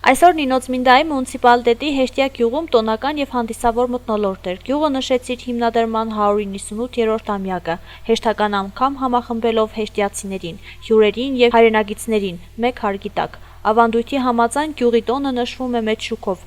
Այսօր Նինոցմինդայի մունիցիպալիտետի Հեշտյա գյուղում տոնական եւ հանդիսավոր մթնոլորտ էր։ Գյուղը նշեց իր հիմնադրման 198-րդ ամյակը, հեշտական անգամ համախմբելով հեշտյացիներին, հյուրերին եւ հայրենագիտներին մեկ հարգի տակ։ Ավանդույթի համաձայն գյուղի տոնը նշվում է մեծ շուկով,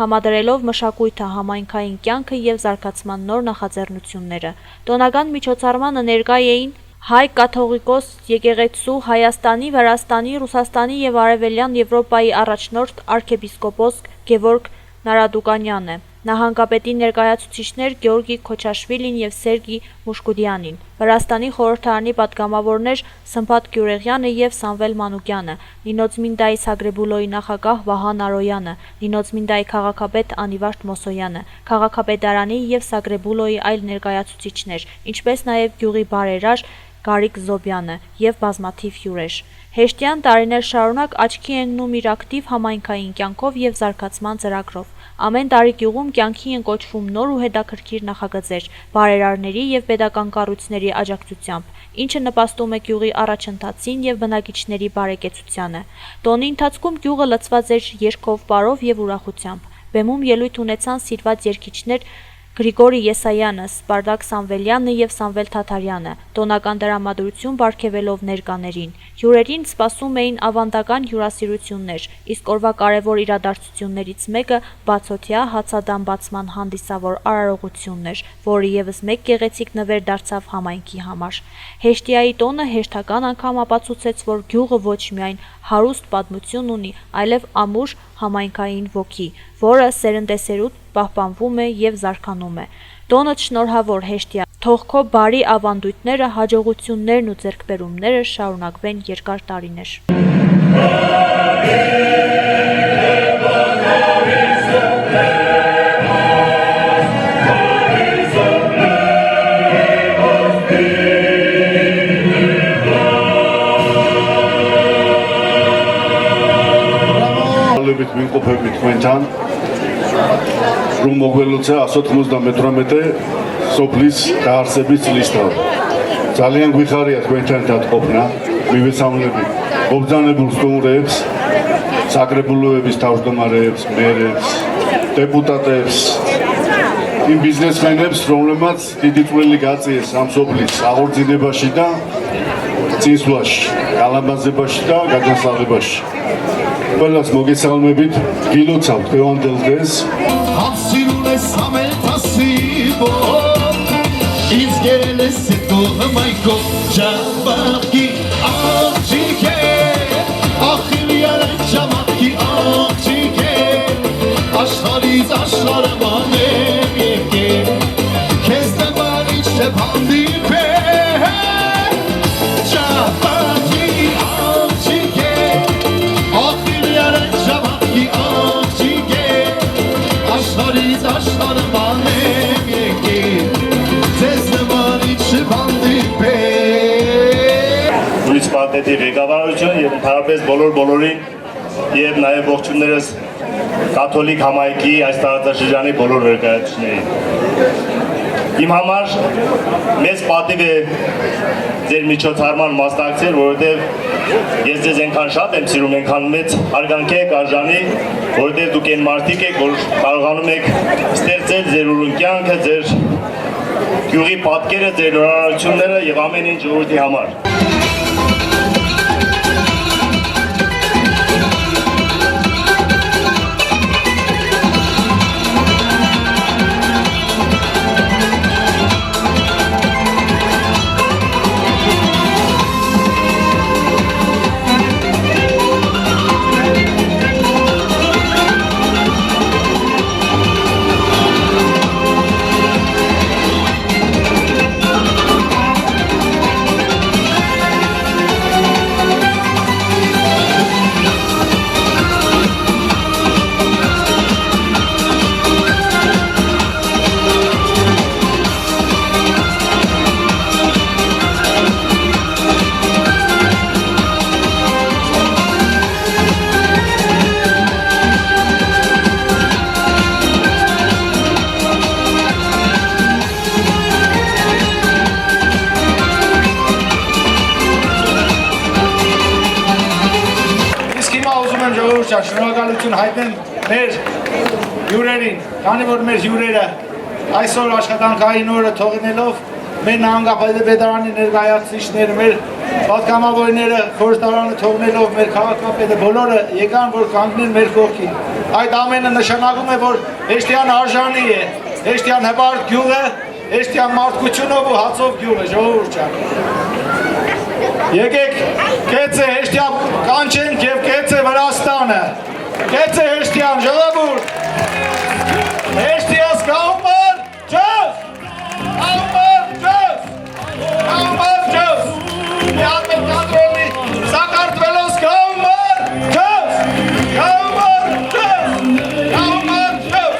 համադրելով մշակույթը, համայնքային կյանքը եւ զարգացման նոր նախաձեռնությունները։ Տոնական միջոցառմանը ներկա էին հայ կաթողիկոս եկեղեցու Հայաստանի, Վրաստանի, Ռուսաստանի եւ Արևելյան Եվրոպայի առաջնորդ arczepiskopos Գևորգ Նարադուկանյանը, նահանգապետի ներկայացուցիչներ Գեորգի Քոչաշվիլին եւ Սերգի Մուշկուդյանին, Վրաստանի խորհրդարանի պատգամավորներ Սմբատ Գյուրեղյանը եւ Սամվել Մանուկյանը, Նինոցմինդայի Սագրեբուլոյի նախագահ Վահան Արոյանը, Նինոցմինդայի քաղաքապետ Անիվարդ Մոսոյանը, քաղաքապետարանի եւ Սագրեբուլոյի այլ ներկայացուցիչներ, ինչպես նաեւ գյուղի բարերար Գարիկ Զոբյանը եւ բազմաթիվ հյուրեր։ Հեշտյան տարիներ շարունակ աչքի ընկնում իր ակտիվ համայնքային կյանքով եւ զարգացման ծրագրով։ Ամեն տարի գյուղում կյանքի են կոչվում նոր ու հետաքրքիր նախագծեր, բարերարների եւ pedagogan կառույցների աջակցությամբ, ինչը նպաստում է գյուղի առաջընթացին եւ բնակիչների բարեկեցությանը։ Տոնի ընթացքում գյուղը լցված էր երգով, պարով եւ ուրախությամբ։ Բեմում ելույթ ունեցան սիրված երգիչներ Գրիգորի Եսայանը, Սպարդակ Սամվելյանը եւ Սամվել Թաթարյանը, տոնական դրամատրություն բարգեւելով ներկաներին։ Հյուրերին սպասում էին ավանդական հյուրասիրություններ, իսկ օրվա կարևոր իրադարձություններից մեկը բացօթյա հացադամ բացման հանդիսավոր արարողությունն էր, որը եւս մեկ գեղեցիկ նվեր դարձավ համայնքի համար։ Հեշտյայի տոնը հեշտական անգամ ապացուցեց, որ գյուղը ոչ միայն հարուստ պատմություն ունի, այլև ամուր համայնքային ոգի, որը սերնդեսերունդ պահպանվում է եւ զարգանում է։ Տոնդ շնորհավոր Հեշտյա, թող քո բարի ավանդույթները, հաջողություններն ու ձեռքբերումները շարունակվեն երկար տարիներ։ Մին կոպեվիտ մենթան Ռում մոգվելուց է ասոտ խմուզդա մետրոմետ է սոպլիս դարսեբից լիստավ Ձալիան գույխարի at մենթան տատ կոպնա միվեսամունები Ովձանեբուր ստումուրևս Սագրեբուլուևիս թավժդոմարևս մերևս դեպուտատևս Իմ բիզնեսմենևս ռոմլեմած դիդիպուելի գացի ես ամսոպլիս աղորդինե բաշիդա ծինսուաշ կալամբազե բաշիդա գաջանսաղի բաշ Բալաս մոգեցալմեբիտ գիլոցավ տեոան դելդես Հապսիրուն ես ամել տասիբո Ինձ գերել ես հետո հմայքով Ճամակի աղջիկ է Ախիր յարան ճամակի աղջիկ է Աշխարից աշխարը մանեմ եկեմ Քեզ նման ինչ չեմ հանդիպել Ճամակի աղջիկ է Մունիցիպալիտետի ղեկավարություն եւ ընդհանրապես բոլորին եւ նաեւ ողջուններս կաթոլիկ համայնքի այս տարածաշրջանի բոլոր ներկայացուցիչներին։ Իմ համար մեծ պատիվ է ձեր միջոցառման մասնակցել, որովհետեւ ես ձեզ այնքան շատ եմ սիրում, այնքան մեծ արգանքի եք արժանի, որովհետեւ դուք այն մարդիկ եք, որ կարողանում եք ստեղծել ձեր ուրույն կյանքը, ձեր գյուղի պատկերը, ձեր նորարարությունները եւ ամեն ինչ ժողովրդի համար։ ջան, շնորհակալություն հայտնեմ մեր հյուրերին, քանի որ մեր հյուրերը այսօր աշխատանքային օրը թողնելով մեր նահանգապետարանի ներկայացուցիչները, մեր պատգամավորները խորհրդարանը թողնելով մեր քաղաքապետը բոլորը եկան, որ կանգնեն մեր կողքին։ Այդ ամենը նշանակում է, որ Հեշտյան արժանի է, Հեշտյան հպարտ գյուղը, Հեշտյան մարդկությունով ու հացով գյուղը, ժողովուրդ ջան։ Եկեք, կեցե Հեշտյան կանչենք և կեցե Վրաստանը, կեցե Հեշտյան, ժողովուրդ, Հեշտյաս կամար ջոզ, կամար ջոզ, կամար ջոզ, միատ մեր կադրոլի Սակարտվելոս կամար ջոզ, կամար ջոզ, կամար ջոզ։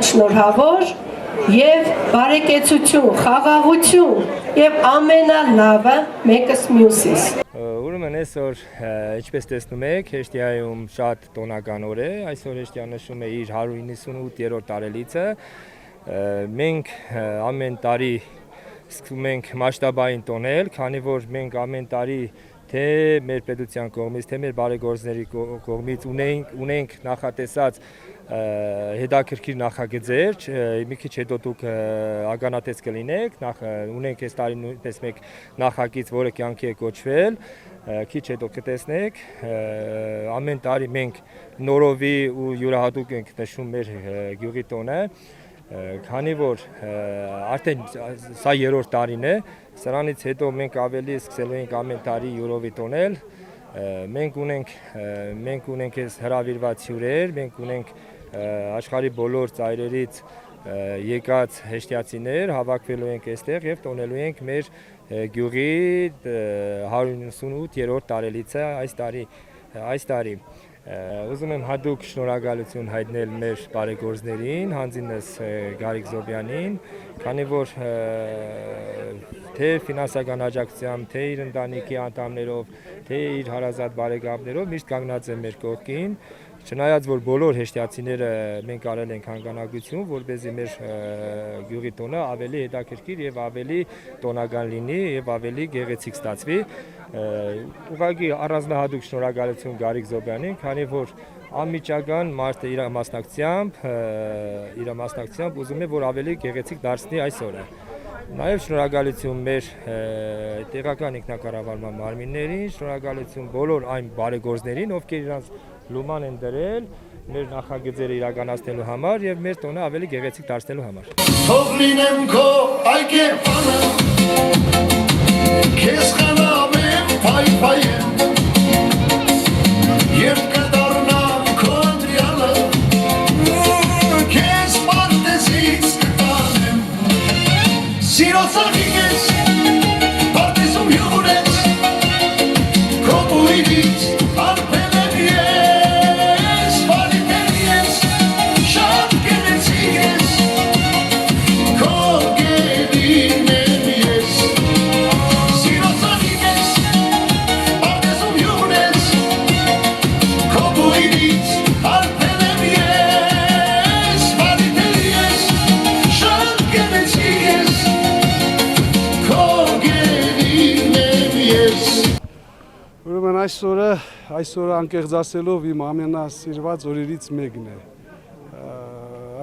Շնորհավոր եւ բարեկեցություն, խաղաղություն եւ ամենալավը մեկս մյուսից։ Ուրեմն այսօր ինչպես տեսնում եք, Հեշտիայում շատ տոնական օր է, այսօր Հեշտիան նշում է իր 198-րդ տարելիցը։ Մենք ամեն տարի սկսում ենք մասշտաբային տոնել, քանի որ մենք ամեն տարի թե մեր պետության կողմից, թե մեր բարեգործների կողմից ունենք նախատեսած հետաքրքիր նախագծեր, մի քիչ հետո դուք ականատես կլինեք, ունենք այս տարի նույնպես մեկ նախագիծ, որը կյանքի է կոչվել, քիչ հետո կտեսնեք, ամեն տարի մենք նորովի ու յուրահատուկ ենք նշում մեր գյուղի տոնը, քանի որ արդեն սա երրորդ տարին է, սրանից հետո մենք ավելի սկսելու ենք ամեն տարի յուրովի տոնել, մենք ունենք այս հրավիրված հյուրեր, մենք ունենք աշխարհի բոլոր ծայրերից եկած հեշտյացիներ, հավաքվելու ենք այստեղ եւ տոնելու ենք մեր գյուղի 198-րդ տարելիցը այս տարի։ Ուզում եմ հատուկ շնորհակալություն հայտնել մեր բարեգործներին, հանձինս Գարիկ Զոբյանին, քանի որ թե ֆինանսական աջակցությամբ, թե իր ընտանիքի անդամներով, թե իր հարազատ բարեկամներով միշտ կանգնած է մեր կողքին, չնայած որ բոլոր հեշտյացիները մենք արել ենք հանգանակություն, որպեսզի մեր գյուղի տոնը ավելի հետաքրքիր եւ ավելի տոնական լինի եւ ավելի գեղեցիկ ստացվի։ Ուղղակի առանձնահատուկ շնորհակալություն Գարիկ Զոբյանին, քանի որ անմիջական մարդը իր մասնակցությամբ ուզում է որ ավելի գեղեցիկ դարձնի այս օրը։ Նաև շնորհակալություն մեր տեղական ինքնակառավարման մարմիններին, շնորհակալություն բոլոր այն բարեգործներին, ովքեր իրենց լուման են դրել մեր նախագծերը իրականացնելու համար եւ մեր տոնը ավելի գեղեցիկ դարձնելու համար։ Թող լինեմ քո այգեպանը, քեզ խնամեմ փայփայեմ, եւ կդառնամ քո ընտրյալը, քեզ պարտեզից կտանեմ, սիրո ծաղիկ ես, պարտեզում հյուր ես, քո բույրից արբերեմ ես, վարիպեր ես, շատ գեղեցիկ ես, քո գերին եմ ես, սիրո ծաղիկ ես, պարտեզում հյուր ես, քո բույրից արբերեմ ես, վարիպեր ես, շատ գեղեցիկ ես, քո գերին եմ ես։ Ուրեմն այսօրը անկեղծ ասելով իմ ամենասիրված օրերից մեկն է։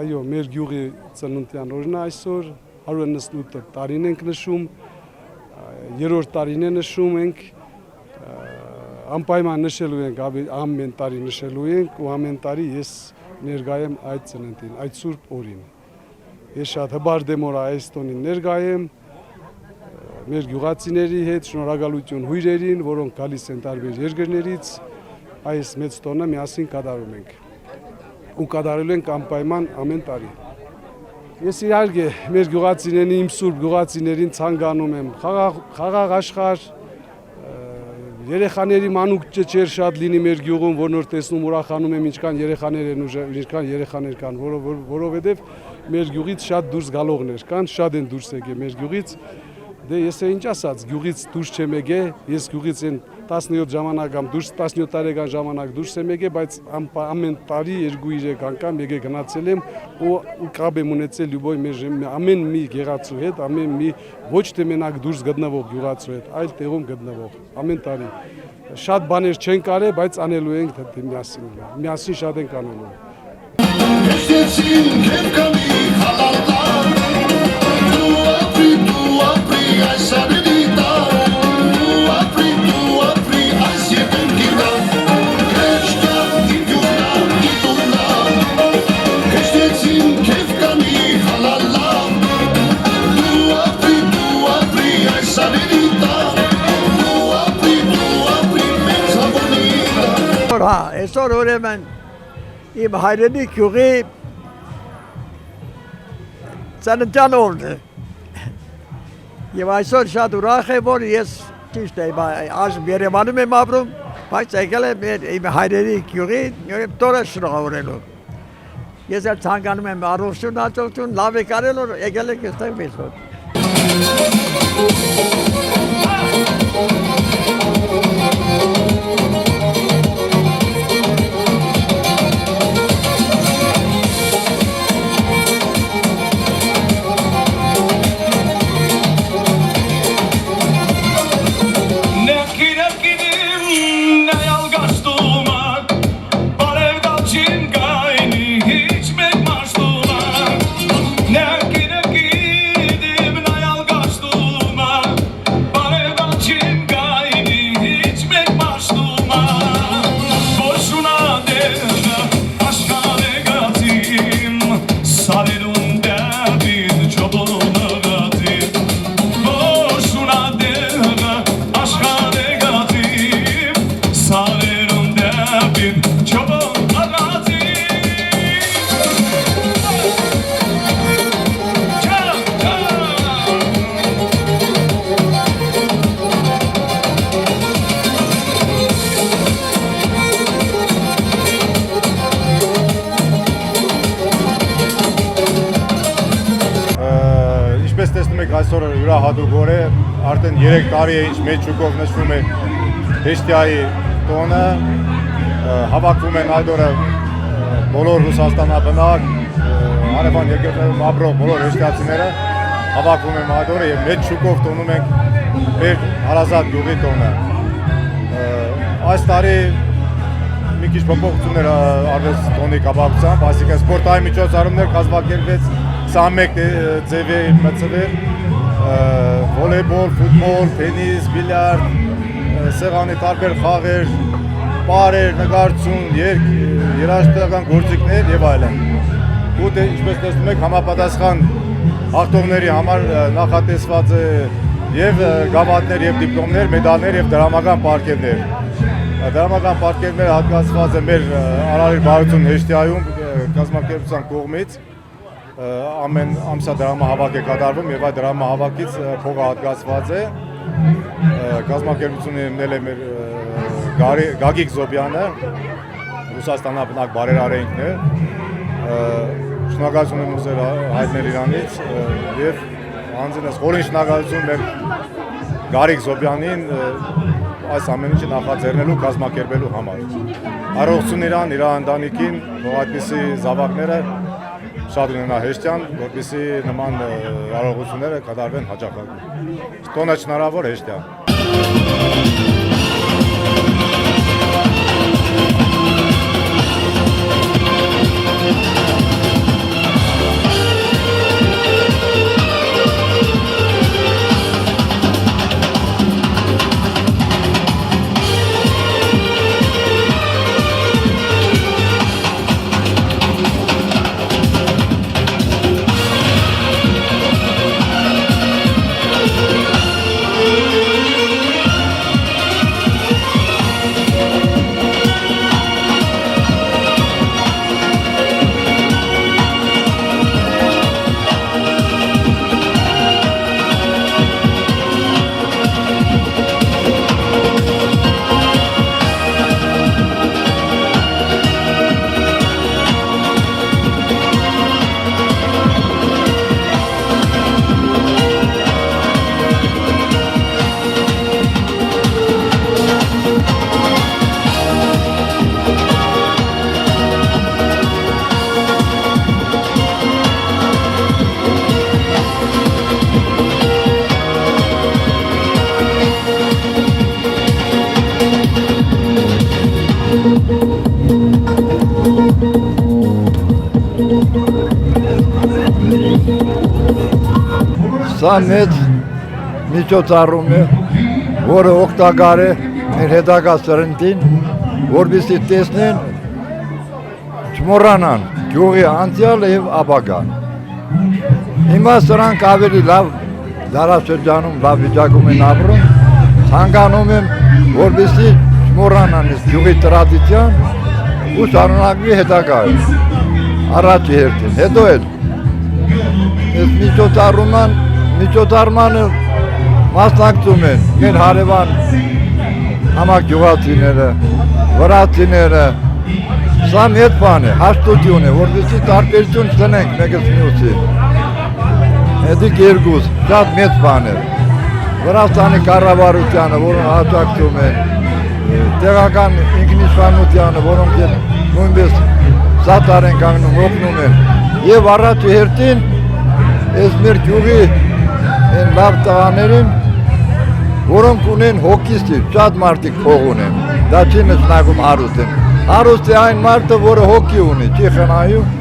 Այո, մեր գյուղի ծննդյան օրն է այսօր, 198 տարին ենք նշում, երրորդ տարին է նշում ենք, անպայման նշելու ենք, ամեն տարի նշելու ենք ու ամեն տարի ես ներկայ եմ այդ ծննդին, այդ սուրբ օրին։ ես շատ հբարդեմ որ այս տոնին ներկայ եմ մեր գյուղացիների հետ շնորհակալություն հյուրերին, որոնք գալիս են տարբեր երկրներից, այս մեծ տոնը միասին կատարում ենք ու կատարելու ենք անպայման ամեն տարի։ Ես իհարկե մեր գյուղացիներին, իմ սուրբ գյուղացիներին ցանկանում եմ խաղաղ աշխարհ, երեխաների մանուկ ճճեր շատ լինի մեր գյուղում, որ նոր տեսնում ուրախանում եմ ինչքան երեխաներ են ու ինչքան երեխաներ կան, որովհետև մեր գյուղից շատ դուրս գալողներ կան, շատ են դուրս եկել մեր գյուղից։ Դե ես ինչ ասած, գյուղից դուրս չեմ եկել, ես գյուղից են 17 ժամանակ կամ 17 տարեկան ժամանակ դուրս եմ եկել, բայց ամեն տարի 2-3 անգամ եկել գնացել եմ ու կապ եմ ունեցել լյուբոյ մեր ամեն մի գեղացու հետ, ամեն մի ոչ թե մենակ դուրս գտնվող գյուղացու հետ, այլ տեղում գտնվող, ամեն տարի։ Շատ բաներ չեն կարել, բայց անելու ենք միասին շատ ենք անելու։ Հեշտեցին քեֆկանի հալալտար դու ապրի այս արիդիտա դու ապրի այս երկինքիվա հեշտան իդունա հեշտեցին քեֆկանի հալալա դու ապրի այս արիդիտա դու ապրի մեծ հավոնիտա Այսօր ուրեմն իմ հայրենի գյուղի ծննդյան օրն է եւ այսօր շատ ուրախ եմ որ ես ճիշտ է այժմ Երևանում եմ ապրում բայց եկել եմ իմ հայրենի գյուղի տորը շնորհավորելու ես էլ ցանկանում եմ առողջություն հաջողություն լավ եք արել որ եկել եք այստեղ մեզ մոտ Այսօր յուրահատուկ օր է, արդեն 3 տարի է ինչ մեծ շուկով նշվում է Հեշտիայի տոնը, հավաքվում են այդ օրը բոլոր Ռուսաստանաբնակ, հարևան երկրներում ապրող բոլոր հեշտիացիները հավաքվում են այդ օրը եւ մեծ շուկով տոնում ենք մեր հարազատ գյուղի տոնը։ Այս տարի մի քիչ փոփոխություններ արվեց տոնի կապակցությամբ, այսինքն սպորտային միջոցառումներ կազմակերպվեց 21 ձևի մրցեր, վոլեյբոլ, ֆուտբոլ, տենիս, բիլիարդ, սեղանի տարբեր խաղեր, պարեր, նկարչություն, երաժշտական գործիքներ եւ այլն։ Ու դե ինչպես տեսնում եք, համապատասխան հաղթողների համար նախատեսված է եւ գավաթներ եւ դիպլոմներ, մեդալներ եւ դրամական պարգևներ։ Դրամական պարգևները հատկացված է մեր Արարիր Բարություն Հեշտիայում կազմակերպության կողմից։ Ամեն ամսյա դրամահավաք է կատարվում եւ այդ դրամահավաքից փողը հատկացված է կազմակերպությունը ելնել է մեր Գագիկ Զոբյանը Ռուսաստանաբնակ բարերարենքն է շնորհակալություն եմ ուզել հայտնել իրանից եւ անձնես խորին շնորհակալություն մեր Գարիկ Զոբյանին այս ամեն ինչը նախաձեռնելու կազմակերպելու համար առողջություն իրան իր ընտանիքին որ այդպիսի զավակները շատ ունենա Հեշտյան, որպեսզի նման արարողությունները կատարվեն հաճախակի։ Տոնը շնորհավոր Հեշտյան։ Սա մեծ միջոցառում է, որը օգտակար է մեր հետագա սերնդին, որպեսզի տեսնեն, չմոռանան գյուղի անցյալը եւ ապագան։ Հիմա սրանք ավելի լավ դարաշրջանում լավ վիճակում են ապրում, ցանկանում եմ, որպեսզի չմոռանան այս գյուղի տրադիցիան ու շարունակվի հետագայում։ Առաջի հերթին, հետո էլ այս միջոցառմանը մասնակցում են մեր հարևան համագյուղացիները, վրացիները, սա մեծ բան է, հաշտություն է, որպեսզի տարբերություն չտնենք մեկս մյուսի։ Հետի երկուս, շատ մեծ բան է։ Վրաստանի կառավարությանը, որոնք աջակցում են, տեղական ինքնիշխանությանը, որոնք նույնպես սատար են կանգնում, օգնում են։ Եվ առաջի հերթին այս մեր գյուղի են լավ տղաներին, որոնք ունեն հոգիստի, շատ մարդիկ փող ունեն, դա չի նշանակում հարուստ են։ Հարուստ է այն մարդը, որը հոգի ունի, չի խնայում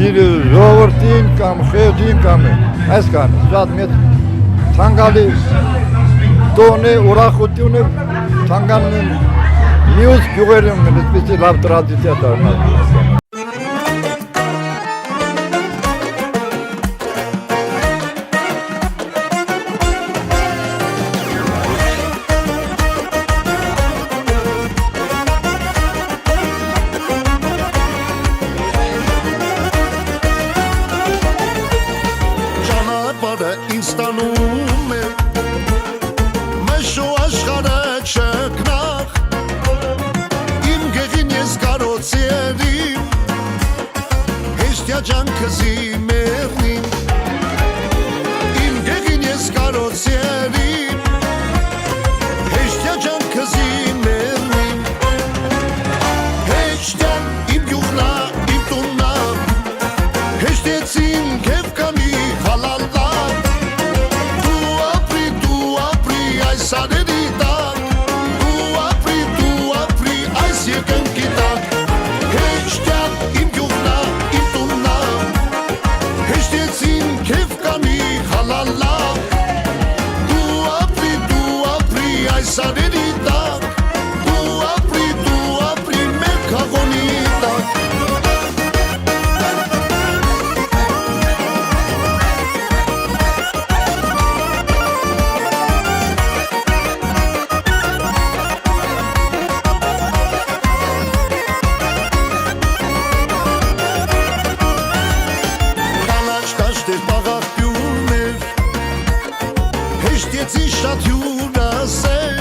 իր ժողովրդին կամ խեղճին կամ այսքան, շատ մեծ ցանկալի տոն է, ուրախություն է, ցանկանում են մյուս գյուղերում այսպիսի լավ տրադիցիա դառնալ։ Ինստանում է մեշո աշխարհը չկնախ իմ գեղին ես կարոցերիմ հեշտյա ջանքզի մերնին իմ գեղին ես կարոցերիմ հեշտյա ջանքզի մերնին հեշտյան իմ գյուղնա իմ տուննա հեշտեցին քեվ կանի հալալա Հեշտեցի շատ հյուրասեր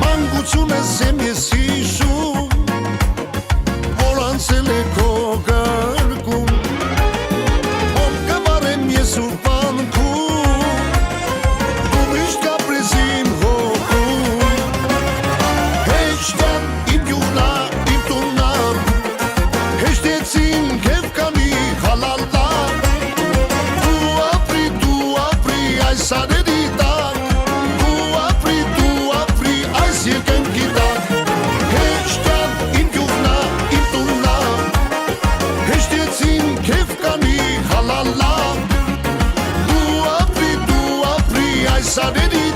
մանկություն ես եմ ես հիշում որ անցել է քո գարկում ով կավարեմ ես ուրբանքում դու միշտ կապրես իմ հոգում հեշտյան իմ գյուղնա իմ տուննա հեշտեցին քեվ կանի հալալա Սարերի տակ, դու ապրի այս երկնքի տակ Հեշտյան իմ գյուղնա, իմ տուննա Հեշտեցին քեվ կանի հալալա Դու ապրի այս սարերի